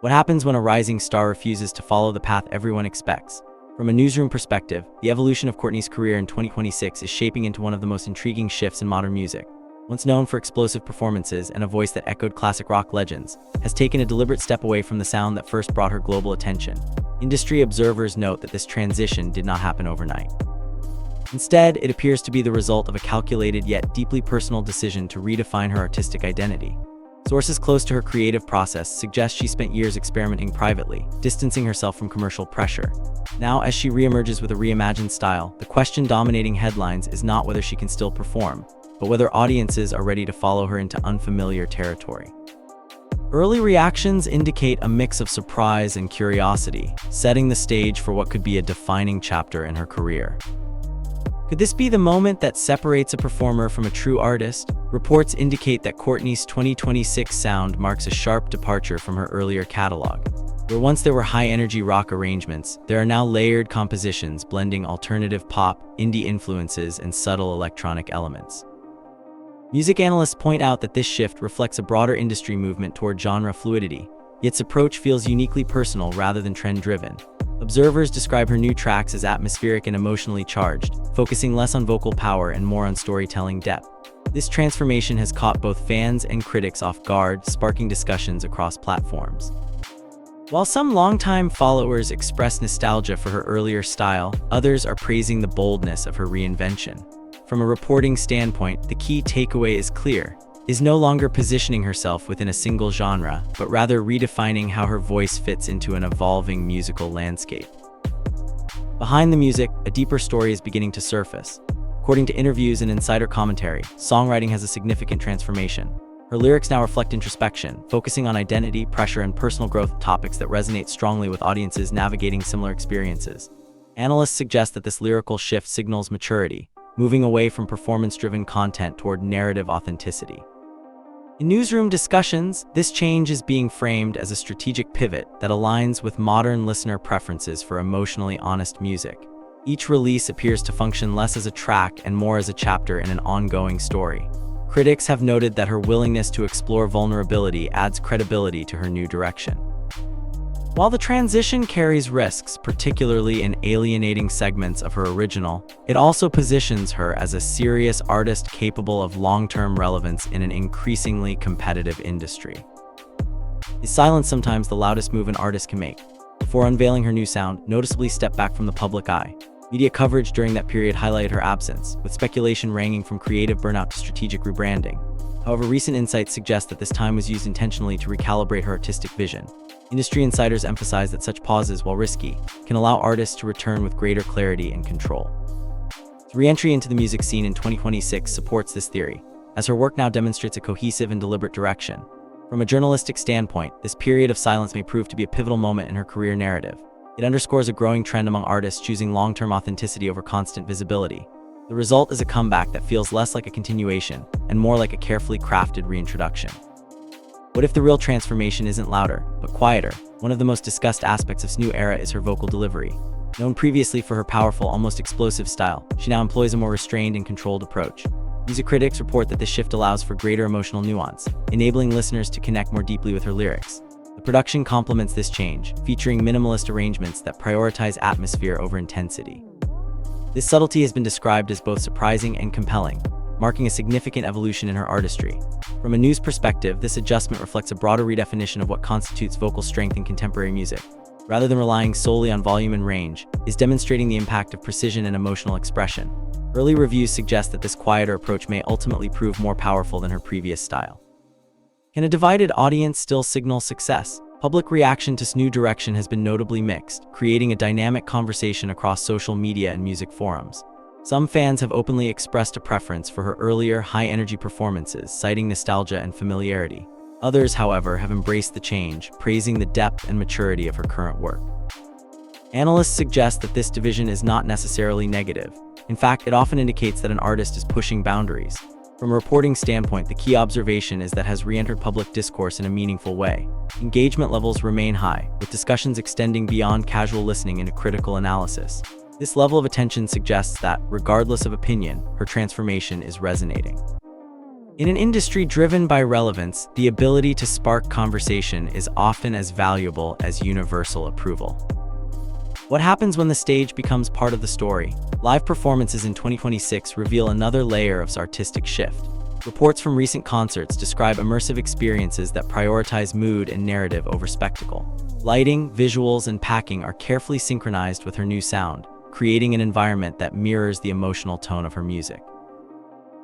What happens when a rising star refuses to follow the path everyone expects? From a newsroom perspective, the evolution of Courtney's career in 2026 is shaping into one of the most intriguing shifts in modern music. Once known for explosive performances and a voice that echoed classic rock legends, has taken a deliberate step away from the sound that first brought her global attention. Industry observers note that this transition did not happen overnight. Instead, it appears to be the result of a calculated yet deeply personal decision to redefine her artistic identity. Sources close to her creative process suggest she spent years experimenting privately, distancing herself from commercial pressure. Now, as she reemerges with a reimagined style, the question dominating headlines is not whether she can still perform, but whether audiences are ready to follow her into unfamiliar territory. Early reactions indicate a mix of surprise and curiosity, setting the stage for what could be a defining chapter in her career. Could this be the moment that separates a performer from a true artist? Reports indicate that Courtney's 2026 sound marks a sharp departure from her earlier catalog. Where once there were high-energy rock arrangements, there are now layered compositions blending alternative pop, indie influences, and subtle electronic elements. Music analysts point out that this shift reflects a broader industry movement toward genre fluidity, yet its approach feels uniquely personal rather than trend-driven. Observers describe her new tracks as atmospheric and emotionally charged, focusing less on vocal power and more on storytelling depth. This transformation has caught both fans and critics off guard, sparking discussions across platforms. While some longtime followers express nostalgia for her earlier style, others are praising the boldness of her reinvention. From a reporting standpoint, the key takeaway is clear: is no longer positioning herself within a single genre, but rather redefining how her voice fits into an evolving musical landscape. Behind the music, a deeper story is beginning to surface. According to interviews and insider commentary, songwriting has a significant transformation. Her lyrics now reflect introspection, focusing on identity, pressure, and personal growth, topics that resonate strongly with audiences navigating similar experiences. Analysts suggest that this lyrical shift signals maturity, moving away from performance-driven content toward narrative authenticity. In newsroom discussions, this change is being framed as a strategic pivot that aligns with modern listener preferences for emotionally honest music. Each release appears to function less as a track and more as a chapter in an ongoing story. Critics have noted that her willingness to explore vulnerability adds credibility to her new direction. While the transition carries risks, particularly in alienating segments of her original, it also positions her as a serious artist capable of long-term relevance in an increasingly competitive industry. Is silence sometimes the loudest move an artist can make? Before unveiling her new sound, noticeably stepped back from the public eye. Media coverage during that period highlighted her absence, with speculation ranging from creative burnout to strategic rebranding. However, recent insights suggest that this time was used intentionally to recalibrate her artistic vision. Industry insiders emphasize that such pauses, while risky, can allow artists to return with greater clarity and control. Her re-entry into the music scene in 2026 supports this theory, as her work now demonstrates a cohesive and deliberate direction. From a journalistic standpoint, this period of silence may prove to be a pivotal moment in her career narrative. It underscores a growing trend among artists choosing long-term authenticity over constant visibility. The result is a comeback that feels less like a continuation and more like a carefully crafted reintroduction. What if the real transformation isn't louder, but quieter? One of the most discussed aspects of this new era is her vocal delivery. Known previously for her powerful, almost explosive style, she now employs a more restrained and controlled approach. Music critics report that this shift allows for greater emotional nuance, enabling listeners to connect more deeply with her lyrics. The production complements this change, featuring minimalist arrangements that prioritize atmosphere over intensity. This subtlety has been described as both surprising and compelling, marking a significant evolution in her artistry. From a news perspective, this adjustment reflects a broader redefinition of what constitutes vocal strength in contemporary music. Rather than relying solely on volume and range, is demonstrating the impact of precision and emotional expression. Early reviews suggest that this quieter approach may ultimately prove more powerful than her previous style. Can a divided audience still signal success? Public reaction to this new direction has been notably mixed, creating a dynamic conversation across social media and music forums. Some fans have openly expressed a preference for her earlier, high-energy performances, citing nostalgia and familiarity. Others, however, have embraced the change, praising the depth and maturity of her current work. Analysts suggest that this division is not necessarily negative. In fact, it often indicates that an artist is pushing boundaries. From a reporting standpoint, the key observation is that has re-entered public discourse in a meaningful way. Engagement levels remain high, with discussions extending beyond casual listening into critical analysis. This level of attention suggests that, regardless of opinion, her transformation is resonating. In an industry driven by relevance, the ability to spark conversation is often as valuable as universal approval. What happens when the stage becomes part of the story? Live performances in 2026 reveal another layer of artistic shift. Reports from recent concerts describe immersive experiences that prioritize mood and narrative over spectacle. Lighting, visuals, and packing are carefully synchronized with her new sound, creating an environment that mirrors the emotional tone of her music.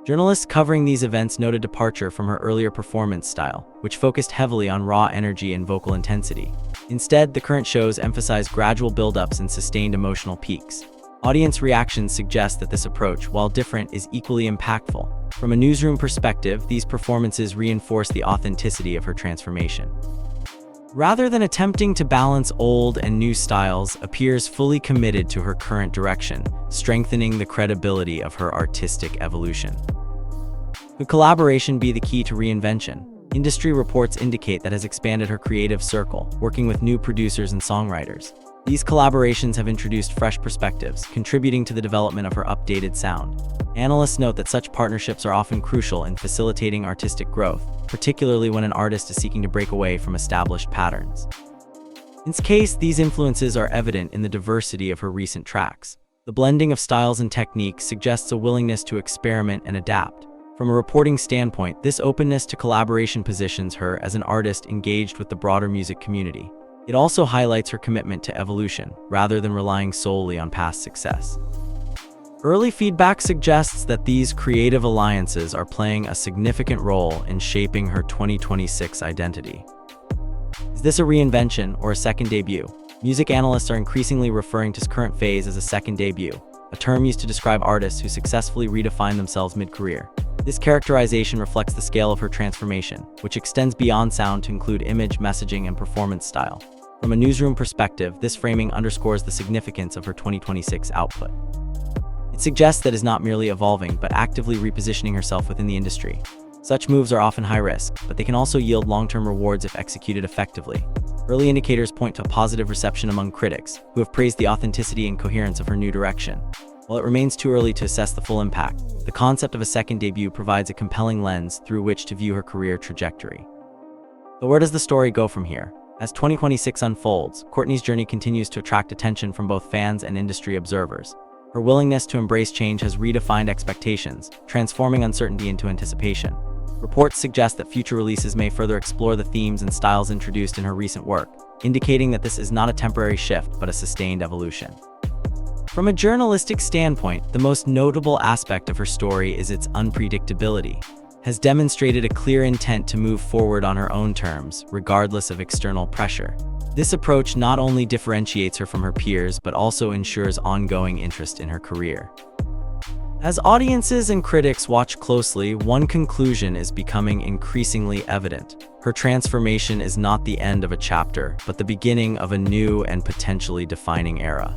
Journalists covering these events noted departure from her earlier performance style, which focused heavily on raw energy and vocal intensity. Instead, the current shows emphasize gradual build-ups and sustained emotional peaks. Audience reactions suggest that this approach, while different, is equally impactful. From a newsroom perspective, these performances reinforce the authenticity of her transformation. Rather than attempting to balance old and new styles, appears fully committed to her current direction, strengthening the credibility of her artistic evolution. Could collaboration be the key to reinvention? Industry reports indicate that has expanded her creative circle, working with new producers and songwriters. These collaborations have introduced fresh perspectives, contributing to the development of her updated sound. Analysts note that such partnerships are often crucial in facilitating artistic growth, particularly when an artist is seeking to break away from established patterns. In this case, these influences are evident in the diversity of her recent tracks. The blending of styles and techniques suggests a willingness to experiment and adapt. From a reporting standpoint, this openness to collaboration positions her as an artist engaged with the broader music community. It also highlights her commitment to evolution, rather than relying solely on past success. Early feedback suggests that these creative alliances are playing a significant role in shaping her 2026 identity. Is this a reinvention or a second debut? Music analysts are increasingly referring to this current phase as a second debut, a term used to describe artists who successfully redefine themselves mid-career. This characterization reflects the scale of her transformation, which extends beyond sound to include image, messaging, and performance style. From a newsroom perspective, this framing underscores the significance of her 2026 output. It suggests that is not merely evolving, but actively repositioning herself within the industry. Such moves are often high risk, but they can also yield long-term rewards if executed effectively. Early indicators point to a positive reception among critics, who have praised the authenticity and coherence of her new direction. While it remains too early to assess the full impact, the concept of a second debut provides a compelling lens through which to view her career trajectory. But where does the story go from here? As 2026 unfolds, Courtney's journey continues to attract attention from both fans and industry observers. Her willingness to embrace change has redefined expectations, transforming uncertainty into anticipation. Reports suggest that future releases may further explore the themes and styles introduced in her recent work, indicating that this is not a temporary shift but a sustained evolution. From a journalistic standpoint, the most notable aspect of her story is its unpredictability. Has demonstrated a clear intent to move forward on her own terms, regardless of external pressure. This approach not only differentiates her from her peers, but also ensures ongoing interest in her career. As audiences and critics watch closely, one conclusion is becoming increasingly evident. Her transformation is not the end of a chapter, but the beginning of a new and potentially defining era.